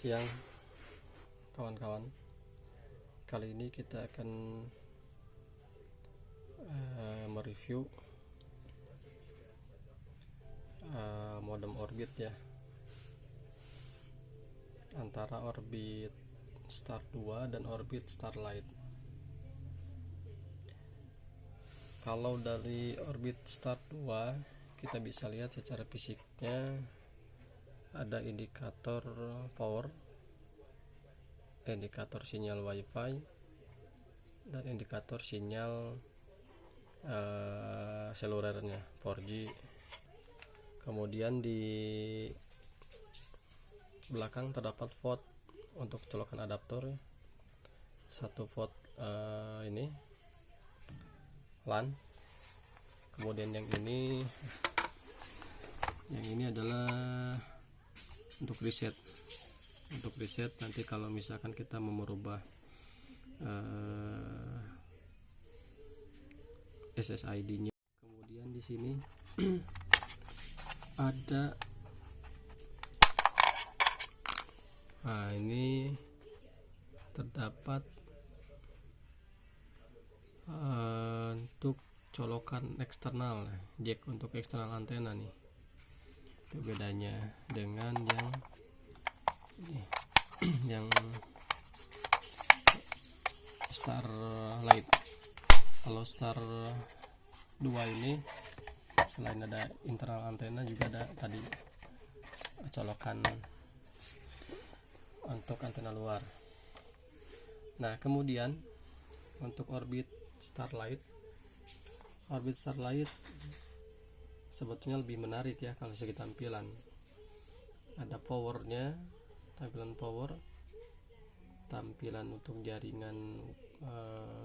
siang kawan-kawan. Kali ini kita akan mereview modem Orbit ya, antara Orbit Star 2 dan Orbit Starlight. Kalau dari Orbit Star 2 kita bisa lihat secara fisiknya ada indikator power, indikator sinyal WiFi, dan indikator sinyal selulernya 4G. Kemudian di belakang terdapat port untuk colokan adaptor, satu port ini LAN. Kemudian yang ini adalah untuk reset nanti kalau misalkan kita mau merubah SSID-nya. Kemudian di sini ada ini terdapat untuk colokan eksternal, jack untuk eksternal antena nih. Itu bedanya dengan yang ini, yang Starlight. Kalau Star 2 ini selain ada internal antena juga ada tadi colokan untuk antena luar. Nah, kemudian untuk Orbit Starlight sebetulnya lebih menarik ya kalau segi tampilan. Ada powernya, tampilan power, tampilan untuk jaringan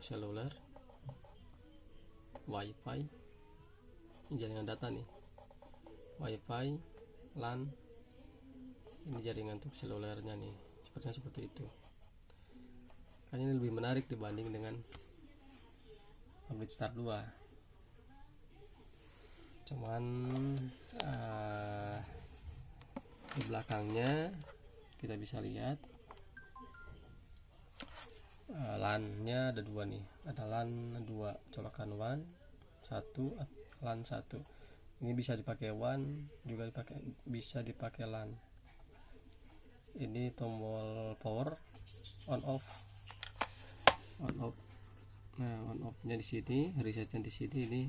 seluler, WiFi, jaringan data nih, WiFi, LAN, ini jaringan untuk selulernya nih, seperti itu. Kan ini lebih menarik dibanding dengan Orbit Star 2. Cuman di belakangnya kita bisa lihat LAN-nya ada dua nih, ada LAN 2 colokan WAN 1, LAN 1. Ini bisa dipakai WAN, juga bisa dipakai LAN. Ini tombol power on off. Nah, on off-nya di sini, resetnya di sini. Ini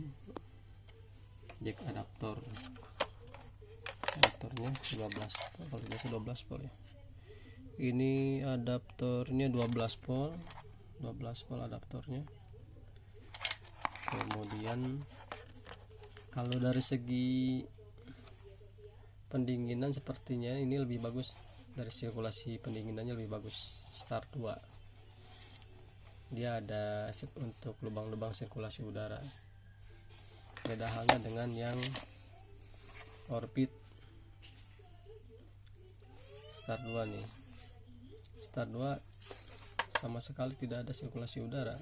jack adaptornya 12 volt ya. Ini adaptornya 12 volt adaptornya. Kemudian kalau dari segi pendinginan sepertinya ini lebih bagus, dari sirkulasi pendinginannya lebih bagus Star 2. Dia ada untuk lubang-lubang sirkulasi udara. Beda halnya dengan yang Orbit Star 2 nih. Star 2 sama sekali tidak ada sirkulasi udara,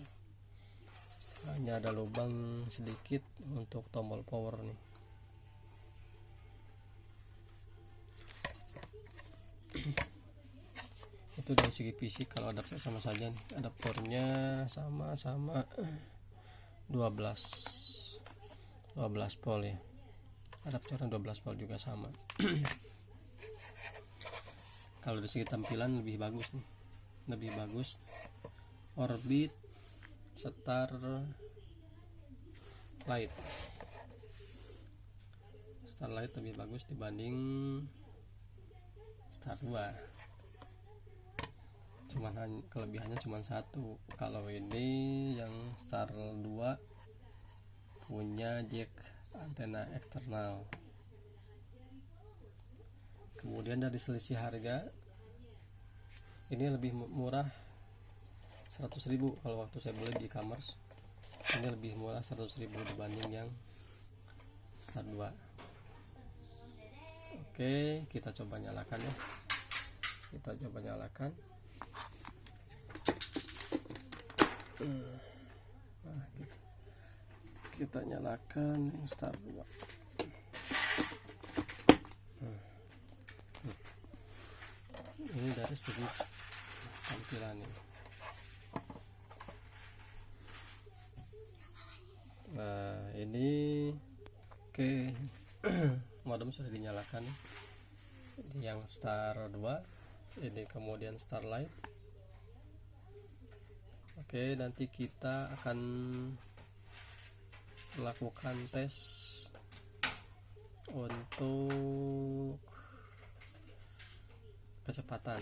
hanya ada lubang sedikit untuk tombol power nih. Itu dari segi fisik. Kalau adaptor sama saja nih, adaptornya sama 12 volt ya, adaptornya 12 volt juga sama. Kalau dari segi tampilan lebih bagus Orbit Starlight lebih bagus dibanding Star 2. Cuman kelebihannya cuma satu. Kalau ini yang Star 2 punya jack antena eksternal. Kemudian dari selisih harga, ini lebih murah 100.000 kalau waktu saya beli di e-commerce. Ini lebih murah 100.000 dibanding yang Star 2. Oke, kita coba nyalakan ya. Nah, kita nyalakan Star 2. Ini ini dari segi tampilan ini. Nah ini oke. Modem sudah dinyalakan, yang Star 2 ini, kemudian Starlight. Oke, nanti kita akan melakukan tes untuk kecepatan,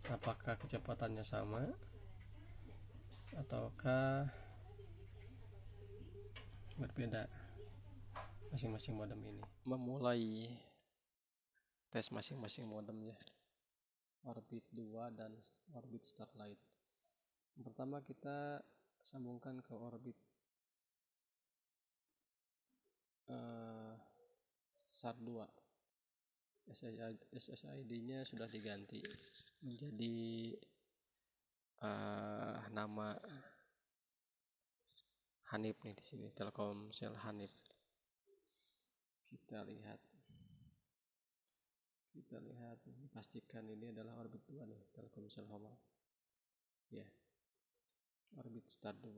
apakah kecepatannya sama ataukah berbeda masing-masing modem ini. Memulai tes masing-masing modemnya, Orbit 2 dan Orbit Starlight. Yang pertama kita sambungkan ke Orbit SAR 2. SSID-nya sudah diganti menjadi nama Hanif nih di sini, Telkomsel Hanif. Kita lihat, dipastikan ini adalah Orbit 2 nih, Telkomsel Home. Ya, Orbit Star 2.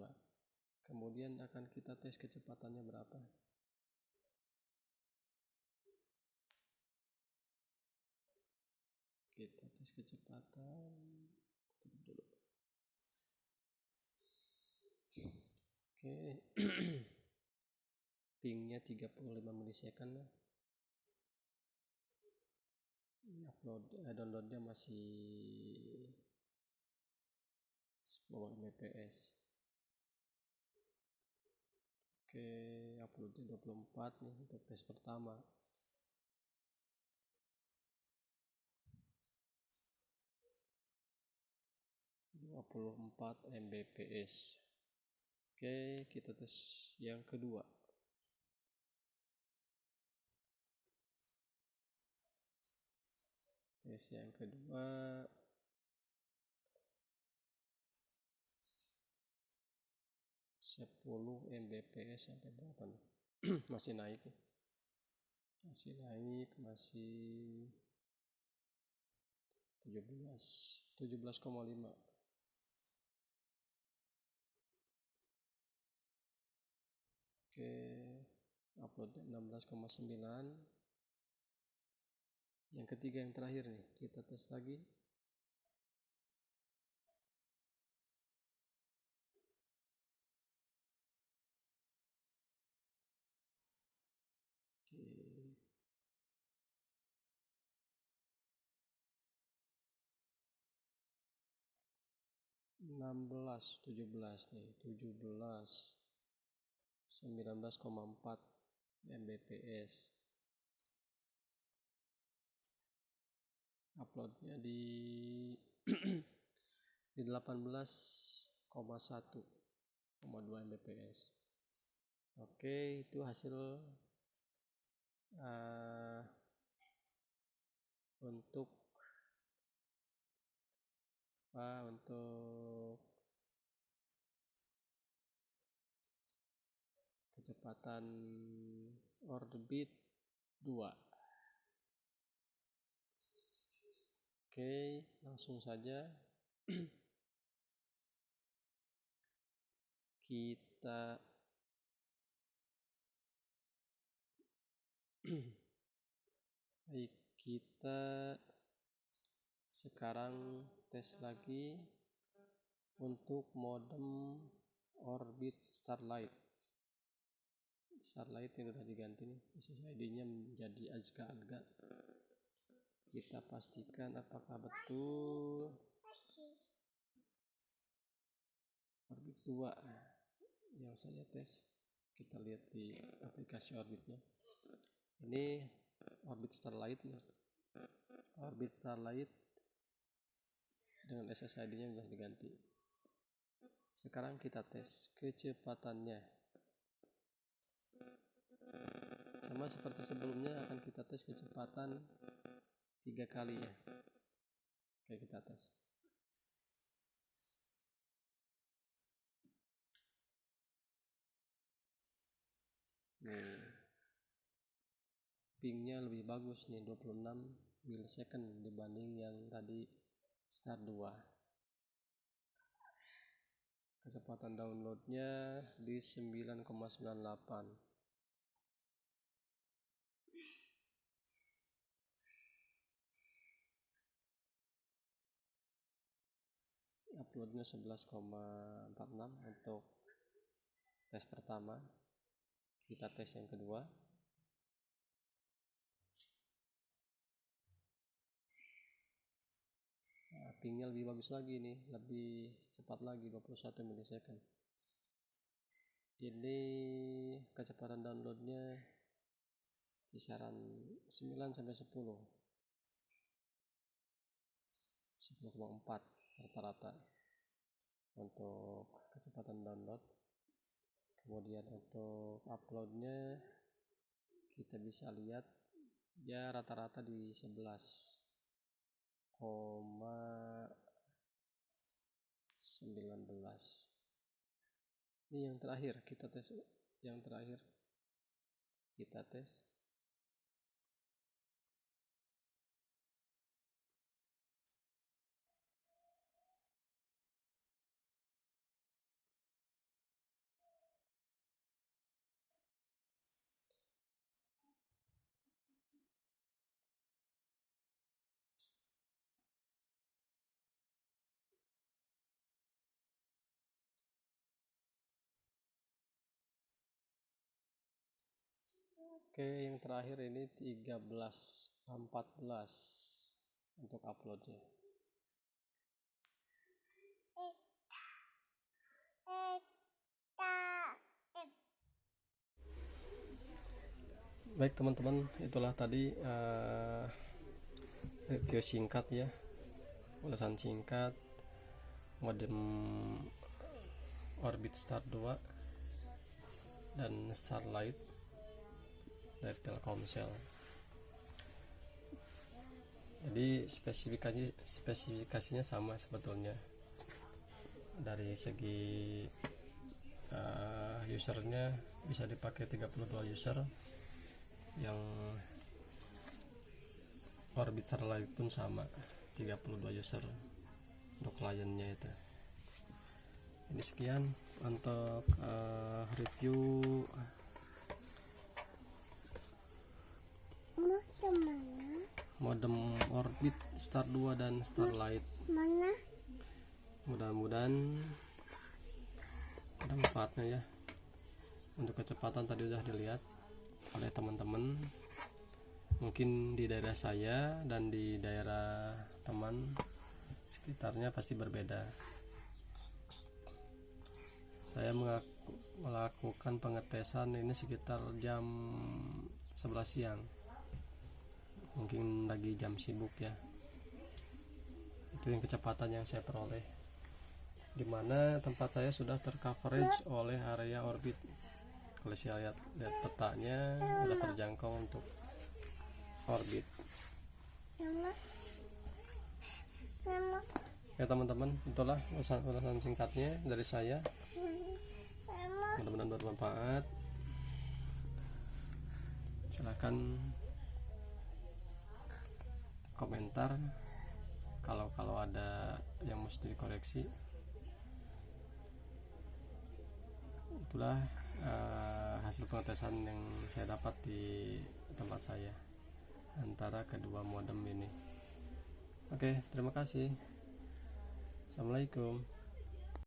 Kemudian akan kita tes kecepatannya berapa. Kita tes kecepatan, tutup dulu. Oke. Pingnya 35 milisecond ya. Downloadnya masih 10 Mbps. Oke, uploadnya 24 nih untuk tes pertama. Mbps. Oke, kita tes yang kedua. Tes yang kedua 10 Mbps sampai berapa nih? Masih naik nih. Masih 17,5. Oke, uploadnya 16,9. Yang ketiga, yang terakhir nih, kita tes lagi. Oke. 16, 17 nih, 17, 19,4 Mbps. Uploadnya di 18,1,2 Mbps. Oke, itu hasil untuk kecepatan Orbit 2. Oke, langsung saja kita sekarang tes lagi untuk modem Orbit Starlight. Starlight ini udah diganti nih, SSID-nya menjadi Azka. Kita pastikan apakah betul Orbit 2 yang saya tes. Kita lihat di aplikasi Orbitnya. Ini Orbit Starlight nih. Orbit Starlight dengan SSID-nya sudah diganti. Sekarang kita tes kecepatannya. Sama seperti sebelumnya, akan kita tes kecepatan 3 kali ya. Oke, kita tes. Nih, pingnya lebih bagus nih, 26 milisecond dibanding yang tadi Star 2. Kecepatan downloadnya di 9,98. Uploadnya 11,46 untuk tes pertama. Kita tes yang kedua. Nah, pingnya lebih bagus lagi nih, lebih cepat lagi 21 milisecond. Ini kecepatan downloadnya kisaran 9 sampai 10. 10,4 rata-rata untuk kecepatan download. Kemudian untuk uploadnya kita bisa lihat ya rata-rata di 11,19. Ini yang terakhir kita tes, Oke, yang terakhir ini 13,14 untuk uploadnya. Baik teman-teman, itulah tadi review singkat ya, ulasan singkat modem Orbit Star 2 dan Starlight dari Telkomsel. Jadi spesifikasinya sama sebetulnya. Dari segi usernya bisa dipakai 32 user, yang Orbit Starlight pun sama 32 user untuk kliennya itu. Ini sekian untuk review modem Orbit Star 2 dan Starlight. Mudah-mudahan ada manfaatnya ya. Untuk kecepatan tadi udah dilihat oleh teman-teman. Mungkin di daerah saya dan di daerah teman sekitarnya pasti berbeda. Saya melakukan pengetesan ini sekitar jam 11 siang. Mungkin lagi jam sibuk ya. Itu yang kecepatan yang saya peroleh, dimana tempat saya sudah tercoverage oleh area orbit. Kalau saya lihat petanya sudah terjangkau untuk orbit. Ya teman-teman, itulah ulasan singkatnya dari saya. Mudah-mudahan bermanfaat. Silahkan komentar kalau ada yang mesti dikoreksi. Itulah hasil pengetesan yang saya dapat di tempat saya antara kedua modem ini. Oke, terima kasih. Assalamualaikum.